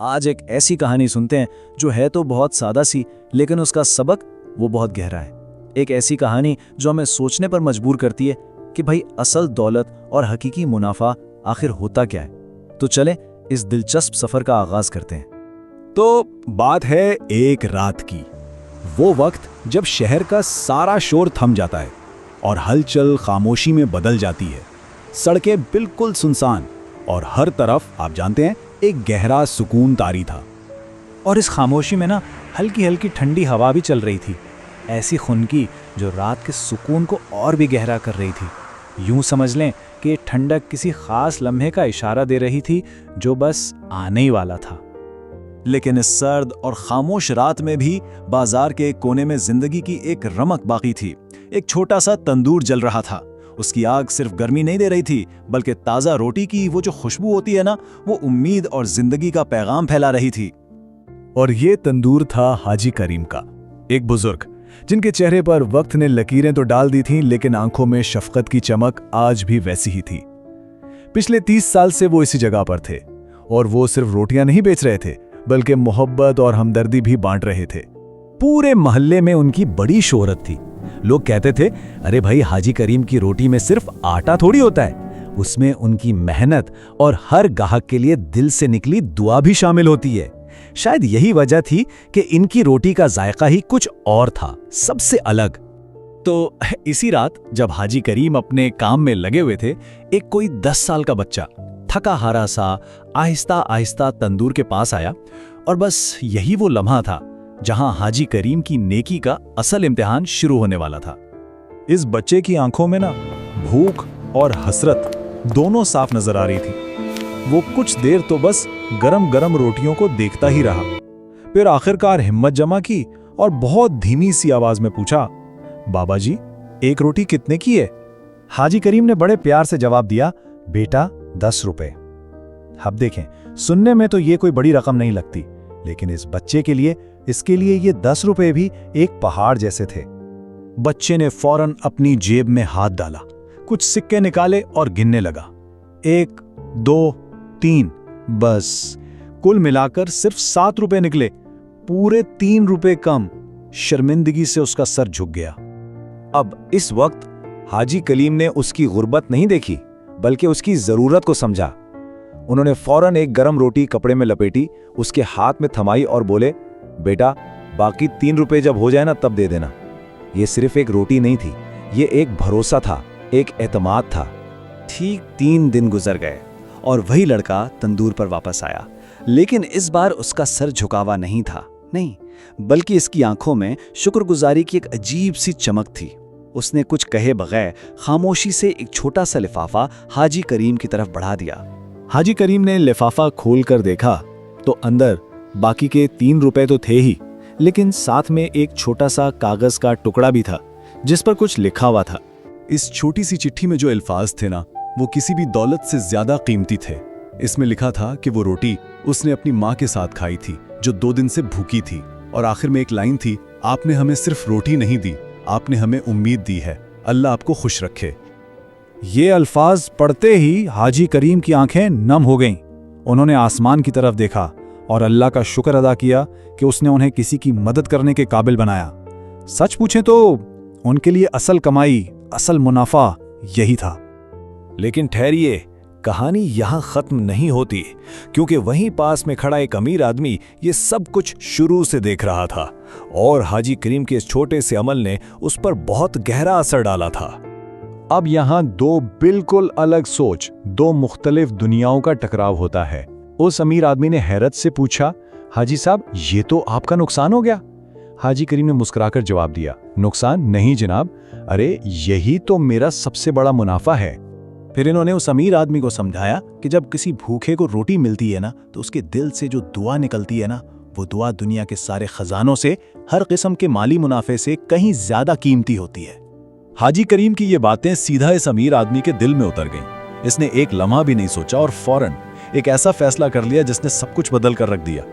आज एक ऐसी कहानी सुनते हैं जो है तो बहुत सादा सी, लेकिन उसका सबक वो बहुत गहरा है। एक ऐसी कहानी जो हमें सोचने पर मजबूर करती है कि भाई असल दौलत और हकीकी मुनाफा आखिर होता क्या है। तो चलें इस दिलचस्प सफर का आगाज करते हैं। तो बात है एक रात की, वो वक्त जब शहर का सारा शोर थम जाता है और हलचल खामोशी में बदल जाती है। सड़कें बिल्कुल सुनसान और हर तरफ आप जानते हैं एक गहरा सुकून तारी था। और इस खामोशी में ना हल्की हल्की ठंडी हवा भी चल रही थी, ऐसी खुनकी जो रात के सुकून को और भी गहरा कर रही थी। यूं समझ लें कि ये ठंडक किसी खास लम्हे का इशारा दे रही थी जो बस आने ही वाला था। लेकिन इस सर्द और खामोश रात में भी बाजार के एक कोने में जिंदगी की एक रमक बाकी थी। एक छोटा सा तंदूर जल रहा था। उसकी आग सिर्फ गर्मी नहीं दे रही थी, बल्कि ताज़ा रोटी की वो जो खुशबू होती है ना, वो उम्मीद और जिंदगी का पैगाम फैला रही थी। और ये तंदूर था हाजी करीम का, एक बुजुर्ग जिनके चेहरे पर वक्त ने लकीरें तो डाल दी थीं, लेकिन आंखों में शफकत की चमक आज भी वैसी ही थी। पिछले 30 साल से वो इसी जगह पर थे और वो सिर्फ रोटियां नहीं बेच रहे थे, बल्कि मोहब्बत और हमदर्दी भी बांट रहे थे। पूरे मोहल्ले में उनकी बड़ी शोहरत थी। लोग कहते थे, अरे भाई, हाजी करीम की रोटी में सिर्फ आटा थोड़ी होता है, उसमें उनकी मेहनत और हर ग्राहक के लिए दिल से निकली दुआ भी शामिल होती है। शायद यही वजह थी कि इनकी रोटी का जायका ही कुछ और था, सबसे अलग। तो इसी रात जब हाजी करीम अपने काम में लगे हुए थे, एक कोई 10 साल का बच्चा थका हारा सा आहिस्ता आहिस्ता तंदूर के पास आया। और बस यही वो लम्हा था जहां हाजी करीम की नेकी का असल इम्तिहान शुरू होने वाला था। इस बच्चे की आंखों में ना भूख और हसरत दोनों साफ नजर आ रही थी। वो कुछ देर तो बस गरम गरम रोटियों को देखता ही रहा, फिर आखिरकार हिम्मत जमा की और बहुत धीमी सी आवाज में पूछा, बाबा जी, एक रोटी कितने की है? हाजी करीम ने बड़े प्यार से जवाब दिया, बेटा 10 रुपए। अब देखें, सुनने में तो ये कोई बड़ी रकम नहीं लगती, लेकिन इस बच्चे के लिए, इसके लिए ये 10 रुपए भी एक पहाड़ जैसे थे। बच्चे ने फौरन अपनी जेब में हाथ डाला, कुछ सिक्के निकाले और गिनने लगा। 1, 2, 3, बस कुल मिलाकर सिर्फ 7 रुपए निकले, पूरे 3 रुपए कम। शर्मिंदगी से उसका सर झुक गया। अब इस वक्त हाजी करीम ने उसकी गुर्बत नहीं देखी, बल्कि उसकी जरूरत को समझा। उन्होंने फौरन एक गरम रोटी कपड़े में लपेटी, उसके हाथ में थमाई और बोले, बेटा, बाकी 3 रुपए जब हो जाए ना तब दे देना। ये सिर्फ एक रोटी नहीं थी, ये एक भरोसा था, एक एतमाद था। ठीक 3 दिन गुजर गए और वही लड़का तंदूर पर वापस आया, लेकिन इस बार उसका सर झुकावा नहीं था, नहीं, बल्कि इसकी आंखों में शुक्रगुजारी की एक अजीब सी चमक थी। उसने कुछ कहे बगैर खामोशी से एक छोटा सा लिफाफा हाजी करीम की तरफ बढ़ा दिया। हाजी करीम ने लिफाफा खोलकर देखा तो अंदर बाकी के 3 रुपए तो थे ही, लेकिन साथ में एक छोटा सा कागज का टुकड़ा भी था जिस पर कुछ लिखा हुआ था। इस छोटी सी चिट्ठी में जो अल्फाज थे ना, वो किसी भी दौलत से ज्यादा कीमती थे। इसमें लिखा था कि वो रोटी उसने अपनी माँ के साथ खाई थी जो 2 दिन से भूखी थी, और आखिर में एक लाइन थी, आपने हमें सिर्फ रोटी नहीं दी, आपने हमें उम्मीद दी है, अल्लाह आपको खुश रखे। ये अल्फाज पढ़ते ही हाजी करीम की आंखें नम हो गईं। उन्होंने आसमान की तरफ देखा और अल्लाह का शुक्र अदा किया कि उसने उन्हें किसी की मदद करने के काबिल बनाया। सच पूछें तो उनके लिए असल कमाई, असल मुनाफा यही था। लेकिन ठहरिए, कहानी यहां खत्म नहीं होती, क्योंकि वहीं पास में खड़ा एक अमीर आदमी ये सब कुछ शुरू से देख रहा था और हाजी करीम के इस छोटे से अमल ने उस पर बहुत गहरा असर डाला था। अब यहां 2 बिल्कुल अलग सोच, 2 मुख्तलिफ दुनियाओं का टकराव होता है। उस अमीर आदमी ने हैरत से पूछा, हाजी साहब, ये तो आपका नुकसान हो गया? हाजी करीम ने मुस्कुराकर जवाब दिया, नुकसान नहीं जनाब, अरे यही तो मेरा सबसे बड़ा मुनाफा है। फिर इन्होंने उस अमीर आदमी को समझाया कि जब किसी भूखे को रोटी मिलती है ना, तो उसके दिल से जो दुआ निकलती है ना, वो दुआ दुनिया के सारे खजानों से, हर किस्म के माली मुनाफे से कहीं ज्यादा कीमती होती है। हाजी करीम की ये बातें सीधा इस अमीर आदमी के दिल में उतर गईं। इसने एक लम्हा भी नहीं सोचा और फौरन एक ऐसा फैसला कर लिया जिसने सब कुछ बदल कर रख दिया।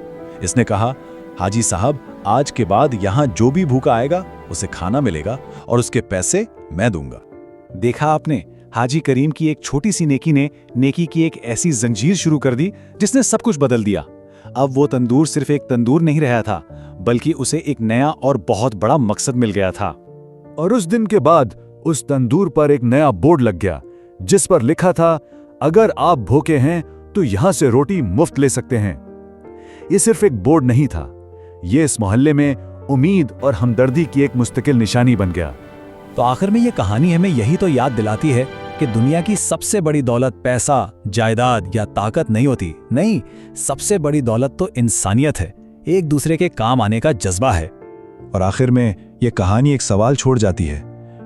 इसने कहा, हाजी साहब, आज के बाद यहाँ जो भी भूखा आएगा उसे खाना मिलेगा और उसके पैसे मैं दूंगा। देखा आपने, हाजी करीम की एक छोटी सी नेकी ने नेकी की एक ऐसी जंजीर शुरू कर दी जिसने सब कुछ बदल दिया। अब वो तंदूर सिर्फ एक तंदूर नहीं रहा था, बल्कि उसे एक नया और बहुत बड़ा मकसद मिल गया था। और उस दिन के बाद उस तंदूर पर एक नया बोर्ड लग गया, जिस पर लिखा था, अगर आप भूखे हैं तो यहां से रोटी मुफ्त ले सकते हैं। ये सिर्फ एक बोर्ड नहीं था, ये इस मोहल्ले में उम्मीद और हमदर्दी की एक मुस्तकिल निशानी बन गया। तो आखिर में ये कहानी हमें यही तो याद दिलाती है कि दुनिया की सबसे बड़ी दौलत पैसा, जायदाद या ताकत नहीं होती। नहीं, सबसे बड़ी दौलत तो इंसानियत है, एक दूसरे के काम आने का जज्बा है। और आखिर में यह कहानी एक सवाल छोड़ जाती है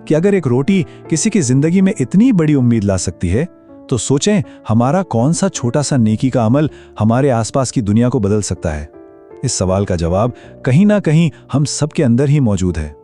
कि अगर एक रोटी किसी की जिंदगी में इतनी बड़ी उम्मीद ला सकती है, तो सोचें हमारा कौन सा छोटा सा नेकी का अमल हमारे आसपास की दुनिया को बदल सकता है। इस सवाल का जवाब कहीं ना कहीं हम सबके अंदर ही मौजूद है।